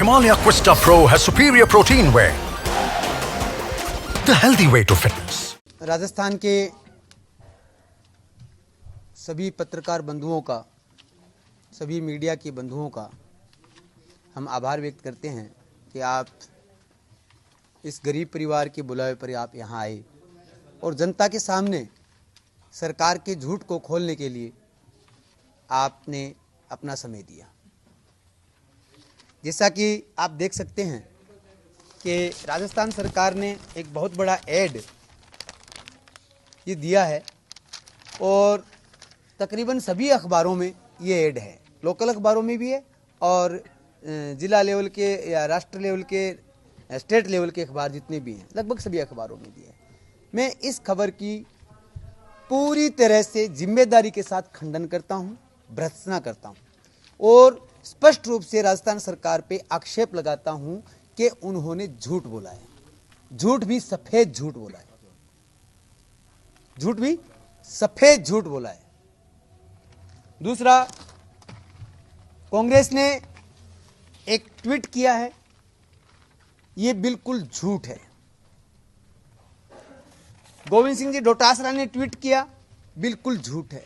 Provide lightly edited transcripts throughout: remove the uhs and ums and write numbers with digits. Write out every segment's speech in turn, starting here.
Himalaya Quista Pro has superior protein whey. The healthy way to fitness. Rajasthan के सभी पत्रकार बंधुओं का, सभी मीडिया के बंधुओं का हम आभार व्यक्त करते हैं कि आप इस गरीब परिवार के बुलावे पर आप यहाँ आए और जनता के सामने सरकार के झूठ को खोलने के लिए आपने अपना समय दिया। जैसा कि आप देख सकते हैं कि राजस्थान सरकार ने एक बहुत बड़ा ऐड ये दिया है और तकरीबन सभी अखबारों में ये ऐड है, लोकल अखबारों में भी है और ज़िला लेवल के या राष्ट्र लेवल के, स्टेट लेवल के अखबार जितने भी हैं लगभग सभी अखबारों में भी है। मैं इस खबर की पूरी तरह से जिम्मेदारी के साथ खंडन करता हूं, भर्त्सना करता हूं और स्पष्ट रूप से राजस्थान सरकार पे आक्षेप लगाता हूं कि उन्होंने झूठ बोला है, झूठ भी सफेद झूठ बोला है, झूठ भी सफेद झूठ बोला है। दूसरा, कांग्रेस ने एक ट्वीट किया है, ये बिल्कुल झूठ है। गोविंद सिंह जी डोटासरा ने ट्वीट किया, बिल्कुल झूठ है।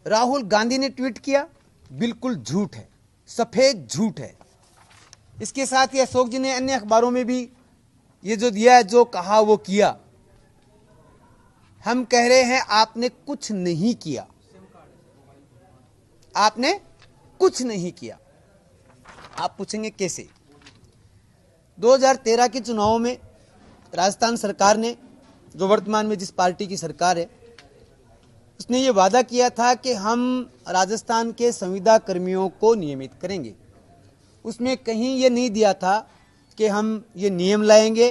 राहुल गांधी ने ट्वीट किया, बिल्कुल झूठ है, सफेद झूठ है। इसके साथ ही अशोक जी ने अन्य अखबारों में भी ये जो दिया है, जो कहा वो किया। हम कह रहे हैं आपने कुछ नहीं किया, आपने कुछ नहीं किया। आप पूछेंगे कैसे? 2013 के चुनावों में राजस्थान सरकार ने, जो वर्तमान में जिस पार्टी की सरकार है, उसने ये वादा किया था कि हम राजस्थान के संविदा कर्मियों को नियमित करेंगे। उसमें कहीं ये नहीं दिया था कि हम ये नियम लाएंगे,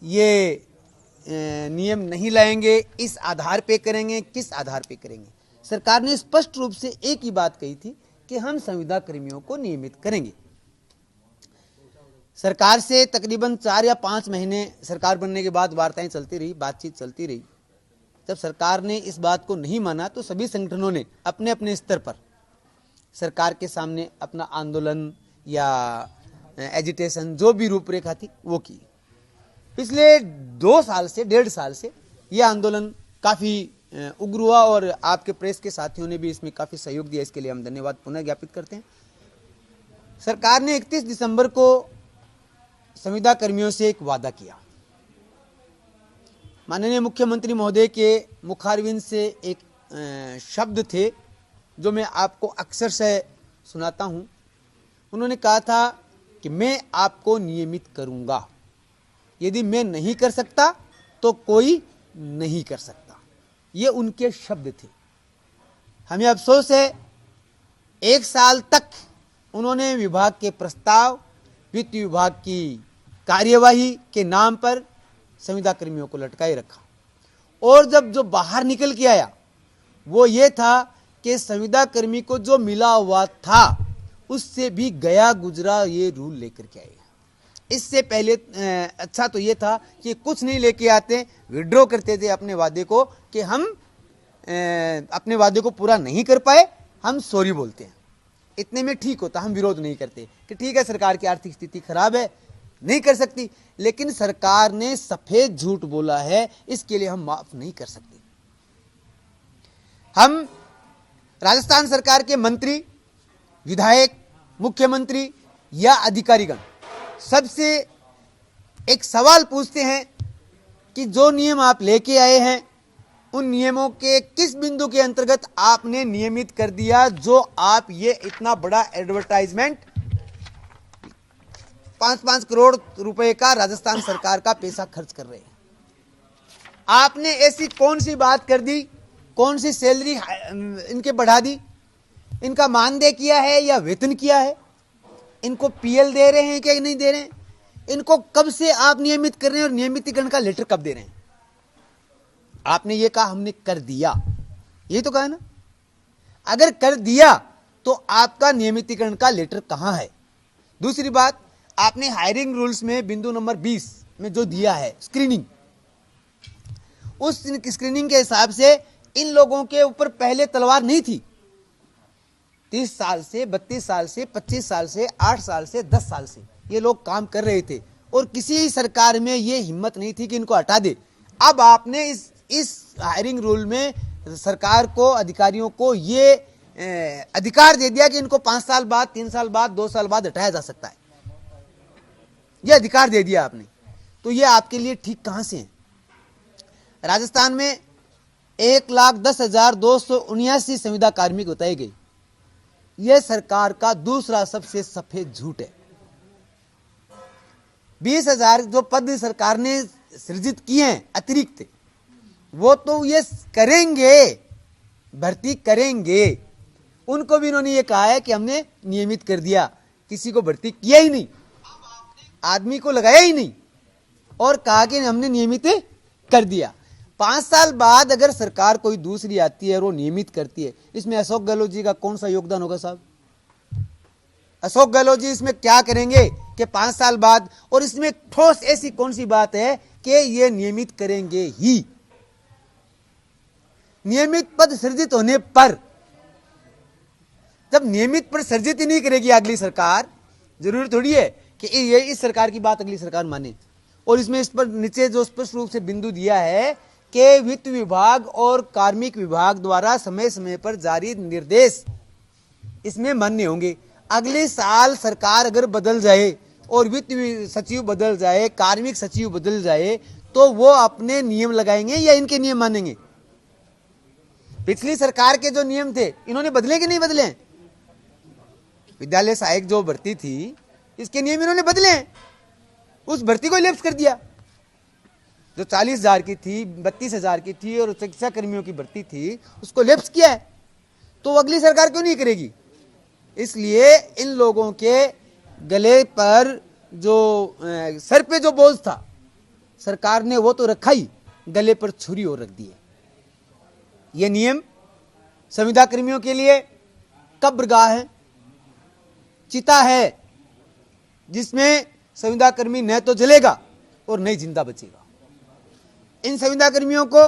ये नियम नहीं लाएंगे, इस आधार पे करेंगे, किस आधार पे करेंगे। सरकार ने स्पष्ट रूप से एक ही बात कही थी कि हम संविदा कर्मियों को नियमित करेंगे। सरकार से तकरीबन 4 या 5 महीने सरकार बनने के बाद वार्ताएं चलती रही, बातचीत चलती रही। जब सरकार ने इस बात को नहीं माना तो सभी संगठनों ने अपने अपने स्तर पर सरकार के सामने अपना आंदोलन या एजिटेशन, जो भी रूपरेखा थी वो की। पिछले 2 साल से, 1.5 साल से ये आंदोलन काफ़ी उग्र हुआ और आपके प्रेस के साथियों ने भी इसमें काफ़ी सहयोग दिया। इसके लिए हम धन्यवाद पुनः ज्ञापित करते हैं। सरकार ने 31 दिसंबर को संविदा कर्मियों से एक वादा किया। माननीय मुख्यमंत्री महोदय के मुखारविंद से एक शब्द थे जो मैं आपको अक्सर से सुनाता हूं। उन्होंने कहा था कि मैं आपको नियमित करूंगा, यदि मैं नहीं कर सकता तो कोई नहीं कर सकता। ये उनके शब्द थे। हमें अफसोस है 1 साल तक उन्होंने विभाग के प्रस्ताव, वित्त विभाग की कार्यवाही के नाम पर संविदा कर्मियों को लटकाए रखा और जब जो बाहर निकल के आया वो ये था कि संविदा कर्मी को जो मिला हुआ था उससे भी गया गुजरा ये रूल लेकर के आए। इससे पहले अच्छा तो ये था कि कुछ नहीं लेके आते, विड्रॉ करते थे अपने वादे को कि हम अपने वादे को पूरा नहीं कर पाए, हम सॉरी बोलते हैं। इतने में ठीक होता, हम विरोध नहीं करते कि ठीक है सरकार की आर्थिक स्थिति खराब है, नहीं कर सकती। लेकिन सरकार ने सफेद झूठ बोला है, इसके लिए हम माफ नहीं कर सकते। हम राजस्थान सरकार के मंत्री, विधायक, मुख्यमंत्री या अधिकारीगण सबसे एक सवाल पूछते हैं कि जो नियम आप लेके आए हैं उन नियमों के किस बिंदु के अंतर्गत आपने नियमित कर दिया, जो आप ये इतना बड़ा एडवर्टाइजमेंट 5-5 करोड़ रुपए का राजस्थान सरकार का पैसा खर्च कर रहे हैं। आपने ऐसी कौन सी बात कर दी, कौन सी सैलरी इनके बढ़ा दी, इनका मानदेय किया है या वेतन किया है, इनको पीएल दे रहे हैं क्या नहीं दे रहे हैं, इनको कब से आप नियमित कर रहे हैं और नियमितीकरण का लेटर कब दे रहे हैं? आपने ये कहा हमने कर दिया, ये तो कहा ना। अगर कर दिया तो आपका नियमितीकरण का लेटर कहां है? दूसरी बात, आपने हायरिंग रूल्स में बिंदु नंबर 20 में जो दिया है स्क्रीनिंग, उस स्क्रीनिंग के हिसाब से इन लोगों के ऊपर पहले तलवार नहीं थी। 30 साल से, 32 साल से, 25 साल से, 8 साल से, 10 साल से ये लोग काम कर रहे थे और किसी सरकार में ये हिम्मत नहीं थी कि इनको हटा दे। अब आपने इस हायरिंग रूल में सरकार को, अधिकारियों को ये अधिकार दे दिया कि इनको 5 साल बाद, 3 साल बाद, 2 साल बाद हटाया जा सकता है। ये अधिकार दे दिया आपने, तो ये आपके लिए ठीक कहां से है? राजस्थान में 1,10,279 संविदा कार्मिक बताए गए। यह सरकार का दूसरा सबसे सफेद झूठ है। 20,000 जो पद सरकार ने सृजित किए हैं अतिरिक्त, वो तो ये करेंगे, भर्ती करेंगे। उनको भी इन्होंने ये कहा है कि हमने नियमित कर दिया, किसी को भर्ती किया ही नहीं, आदमी को लगाया ही नहीं और कहा कि हमने नियमित कर दिया। 5 साल बाद अगर सरकार कोई दूसरी आती है और वो नियमित करती है, इसमें अशोक गहलोत जी का कौन सा योगदान होगा साहब? अशोक गहलोत जी इसमें क्या करेंगे कि 5 साल बाद, और इसमें ठोस ऐसी कौन सी बात है कि ये नियमित करेंगे ही? नियमित पद सृजित होने पर, जब नियमित पद सृजित ही नहीं करेगी अगली सरकार, जरूरी थोड़ी है कि ये इस सरकार की बात अगली सरकार माने। और इसमें इस पर नीचे जो स्पष्ट रूप से बिंदु दिया है कि वित्त विभाग और कार्मिक विभाग द्वारा समय समय पर जारी निर्देश इसमें मान्य होंगे। अगले साल सरकार अगर बदल जाए और वित्त सचिव बदल जाए, कार्मिक सचिव बदल जाए, तो वो अपने नियम लगाएंगे या इनके नियम मानेंगे? पिछली सरकार के जो नियम थे इन्होंने बदले कि नहीं बदले? विद्यालय सहायक जो भर्ती थी, इसके नियम इन्होंने बदले, उस भर्ती को लैप्स कर दिया। जो 40,000 की थी, 32,000 की थी और शिक्षा कर्मियों की भर्ती थी, उसको लैप्स किया है। तो अगली सरकार क्यों नहीं करेगी? इसलिए इन लोगों के गले पर जो सर पे जो बोझ था, सरकार ने वो तो रखा ही, गले पर छुरी और रख दी है। ये नियम संविदा कर्मियों के लिए कब्रगाह है, चिता है, जिसमें संविदा कर्मी न तो जलेगा और न ही जिंदा बचेगा। इन संविदा कर्मियों को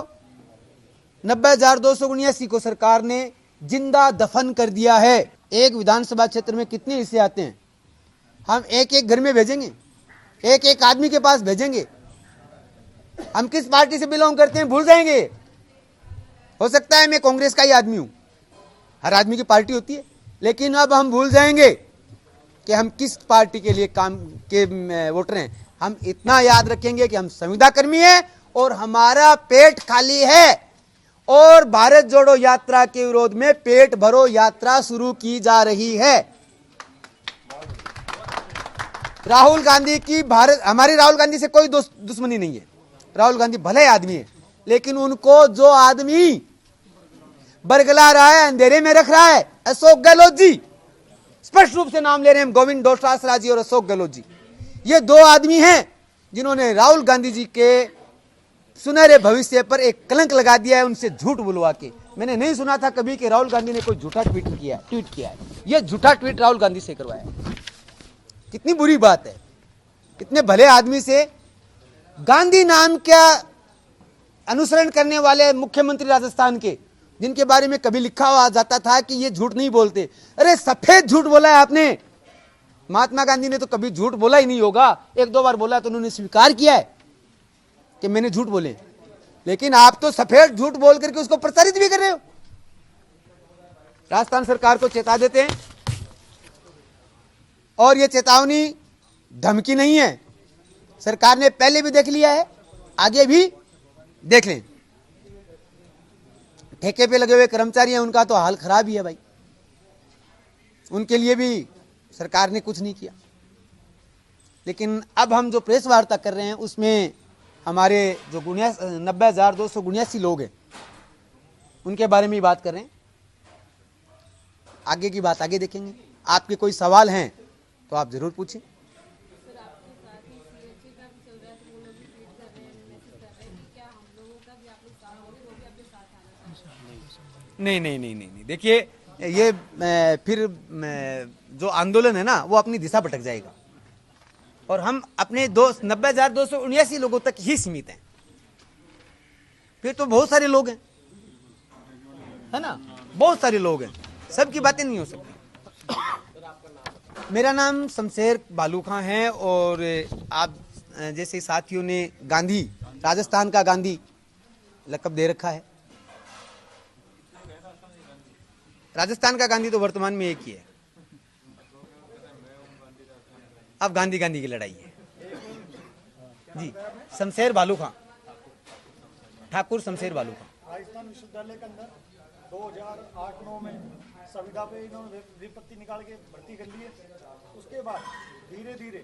90,279 को सरकार ने जिंदा दफन कर दिया है। एक विधानसभा क्षेत्र में कितने हिस्से आते हैं? हम एक एक घर में भेजेंगे, एक एक आदमी के पास भेजेंगे। हम किस पार्टी से बिलोंग करते हैं भूल जाएंगे। हो सकता है मैं कांग्रेस का ही आदमी हूं, हर आदमी की पार्टी होती है, लेकिन अब हम भूल जाएंगे कि हम किस पार्टी के लिए काम के वोटर हैं। हम इतना याद रखेंगे कि हम संविदा कर्मी हैं और हमारा पेट खाली है और भारत जोड़ो यात्रा के विरोध में पेट भरो यात्रा शुरू की जा रही है। राहुल गांधी की हमारी राहुल गांधी से कोई दुश्मनी नहीं है। राहुल गांधी भले आदमी है, लेकिन उनको जो आदमी बरगला रहा है, अंधेरे में रख रहा है, अशोक गहलोत जी, स्पष्ट रूप से नाम ले रहे हैं हम, गोविंद डोटासरा जी और अशोक गहलोत जी। ये 2 आदमी हैं जिन्होंने राहुल गांधी जी के सुनहरे भविष्य पर एक कलंक लगा दिया है, उनसे झूठ बुलवा के। मैंने नहीं सुना था कभी कि राहुल गांधी ने कोई झूठा ट्वीट किया है। यह झूठा ट्वीट राहुल गांधी से करवाया है। कितनी बुरी बात है, कितने भले आदमी से गांधी नाम का अनुसरण करने वाले मुख्यमंत्री राजस्थान के, जिनके बारे में कभी लिखा हुआ जाता था कि ये झूठ नहीं बोलते, अरे सफेद झूठ बोला है आपने। महात्मा गांधी ने तो कभी झूठ बोला ही नहीं होगा, 1-2 बार बोला तो उन्होंने स्वीकार किया है कि मैंने झूठ बोले, लेकिन आप तो सफेद झूठ बोल करके उसको प्रचारित भी कर रहे हो। राजस्थान सरकार को चेता देते हैं, और यह चेतावनी धमकी नहीं है, सरकार ने पहले भी देख लिया है, आगे भी देख लें। ठेके पे लगे हुए कर्मचारी हैं, उनका तो हाल खराब ही है भाई, उनके लिए भी सरकार ने कुछ नहीं किया। लेकिन अब हम जो प्रेस वार्ता कर रहे हैं उसमें हमारे जो 90,279 लोग हैं उनके बारे में ही बात कर रहे हैं। आगे की बात आगे देखेंगे। आपके कोई सवाल हैं तो आप जरूर पूछें। नहीं, देखिए ये फिर जो आंदोलन है ना वो अपनी दिशा भटक जाएगा और हम अपने 90,279 लोगों तक ही सीमित हैं। फिर तो बहुत सारे लोग हैं, है ना, बहुत सारे लोग हैं, सबकी बातें नहीं हो सकती। मेरा नाम शमशेर बालू खां है और आप जैसे साथियों ने गांधी, राजस्थान का गांधी लक़ब दे रखा है। राजस्थान का गांधी तो वर्तमान में एक ही है। अब गांधी गांधी की लड़ाई है जी। शमशेर बालू खां, ठाकुर शमशेर बालू खां। राजस्थान विश्वविद्यालय के अंदर 2008-9 में संविदा पे इन्होंने विपत्ति निकाल के भर्ती कर ली है। उसके बाद धीरे धीरे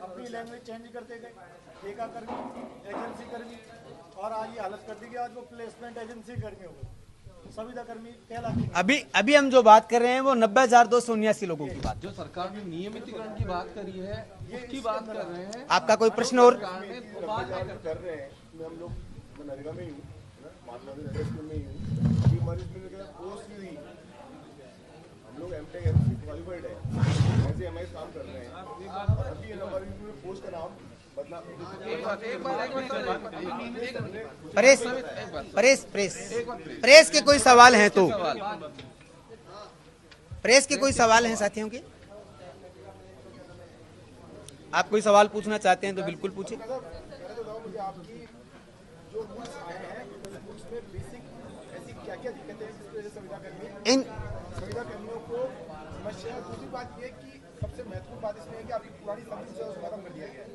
अपनी लैंग्वेज चेंज करते गए, ठेका कर्मी, एजेंसी कर्मी, और आज ये हालत कर दी कि आज वो प्लेसमेंट एजेंसी कर्मी हो गए, संविदा कर्मी कहलाते हैं। अभी हम जो बात कर रहे हैं वो 90,279 लोगों की बात, जो सरकार ने नियमितीकरण की बात करी है उसकी बात कर रहे हैं। आपका कोई प्रश्न और? कर रहे हैं हम लोग, मैं नरेगा में ही हूँ, महात्मा गांधी नगर में ही हूँ। ये हमारी पोस्ट नहीं, हम लोग एमटेक एमसी क्वालिफाइड है, ऐसे हमारे काम कर रहे हैं। अभी हमारी पोस्ट का नाम बदला। प्रेस के कोई सवाल हैं तो प्रेस के कोई सवाल हैं साथियों के? आप कोई सवाल पूछना चाहते हैं तो बिल्कुल पूछे। आपकी जो रूल्स आए हैं उसमें बेसिक ऐसी क्या क्या दिक्कतें हैं जिसकी वजह से संविदा कर्मियों को समस्या है? दूसरी बात ये कि सबसे महत्वपूर्ण बात इसमें है कि आपकी पुरानी सर्विस जो है खत्म कर दिया गया है।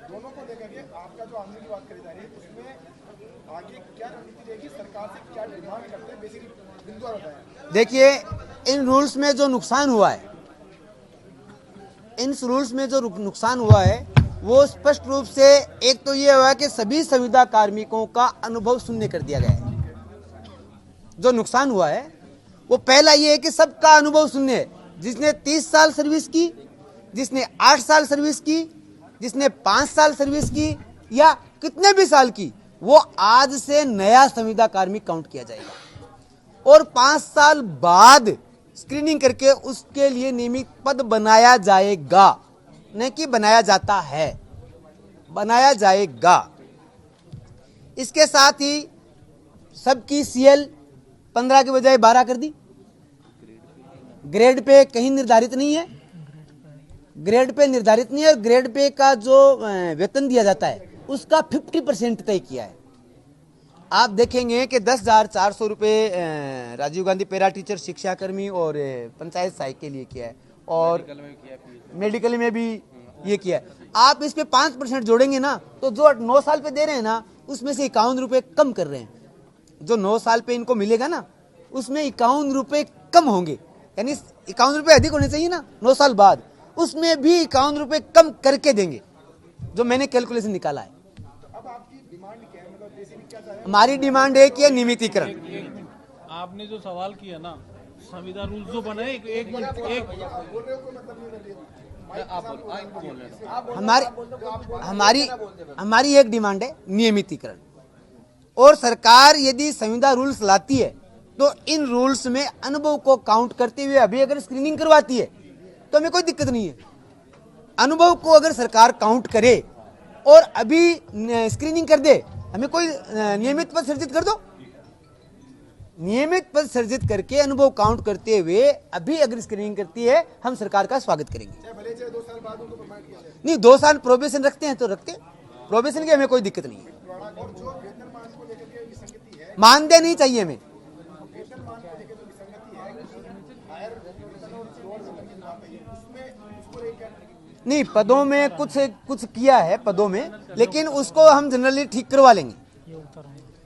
दोनों को लेकर के आपका जो आंदोलन की बात करी जा रही है उसमें आगे क्या रणनीति रहेगी, सरकार से क्या डिमांड करते हैं, बेसिकली बिंदु बताया। देखिए, इन रूल्स में जो नुकसान हुआ है, इन रूल्स में जो नुकसान हुआ है वो स्पष्ट रूप से एक तो ये हुआ है कि सभी संविदा कार्मिकों का अनुभव शून्य कर दिया गया है। जो नुकसान हुआ है वो पहला ये है कि सबका अनुभव शून्य है। जिसने 30 साल सर्विस की, जिसने 8 साल सर्विस की, जिसने 5 साल सर्विस की या कितने भी साल की, वो आज से नया संविदा कार्मिक काउंट किया जाएगा और 5 साल बाद स्क्रीनिंग करके उसके लिए नियमित पद बनाया जाएगा। नहीं कि बनाया जाता है, बनाया जाएगा। इसके साथ ही सबकी सीएल 15 के बजाय 12 कर दी। ग्रेड पे कहीं निर्धारित नहीं है, ग्रेड पे निर्धारित नहीं है। और ग्रेड पे का जो वेतन दिया जाता है उसका 50% तय किया है। आप देखेंगे कि 10,400 रुपये राजीव गांधी पैरा टीचर शिक्षाकर्मी और पंचायत सहायक के लिए किया है और मेडिकल में भी ये किया है। आप इस पे 5% जोड़ेंगे ना तो जो 9 साल पे दे रहे हैं ना उसमें से 51 रुपये कम कर रहे हैं। जो 9 साल पे इनको मिलेगा ना उसमें 51 रुपये कम होंगे, यानी 51 रुपये अधिक होने चाहिए ना 9 साल बाद, उसमें भी 51 रुपये कम करके देंगे, जो मैंने कैलकुलेशन निकाला है। अब आपकी डिमांड क्या है, मतलब बेसिकली क्या चाह रहे हैं? हमारी डिमांड एक है नियमितीकरण। आपने जो सवाल किया ना, संविदा रूल जो बने एक बोल रहे हो कोई मतलब नहीं कर दिया। हमारी एक डिमांड है नियमितीकरण। और सरकार यदि संविदा रूल्स लाती है तो इन रूल्स में अनुभव को काउंट करते हुए अभी अगर स्क्रीनिंग करवाती है तो हमें कोई दिक्कत नहीं है। अनुभव को अगर सरकार काउंट करे और अभी स्क्रीनिंग कर दे, हमें कोई नियमित पद सृजित कर दो, नियमित पद सृजित करके अनुभव काउंट करते हुए अभी अगर स्क्रीनिंग करती है हम सरकार का स्वागत करेंगे। भले चाहे 2 साल बाद उनको प्रमोट किया जाए। नहीं, 2 साल प्रोबेशन रखते हैं तो रखते हैं, प्रोबेशन की हमें कोई दिक्कत नहीं है। और जो वेतनमान को लेकर के विसंगति है, मानदेय नहीं चाहिए हमें। वेतनमान को लेकर जो विसंगति है, हायर वेतन और लोअर वेतन की बात है, उसमें उसको लेकर नहीं, पदों में कुछ किया है पदों में, लेकिन उसको हम जनरली ठीक करवा लेंगे।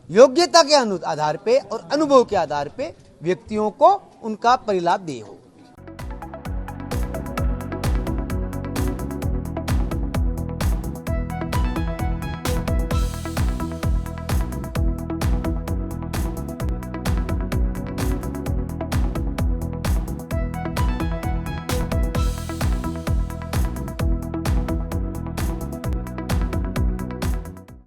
योग्यता के आधार पे और अनुभव के आधार पे व्यक्तियों को उनका परिलाभ दे हो।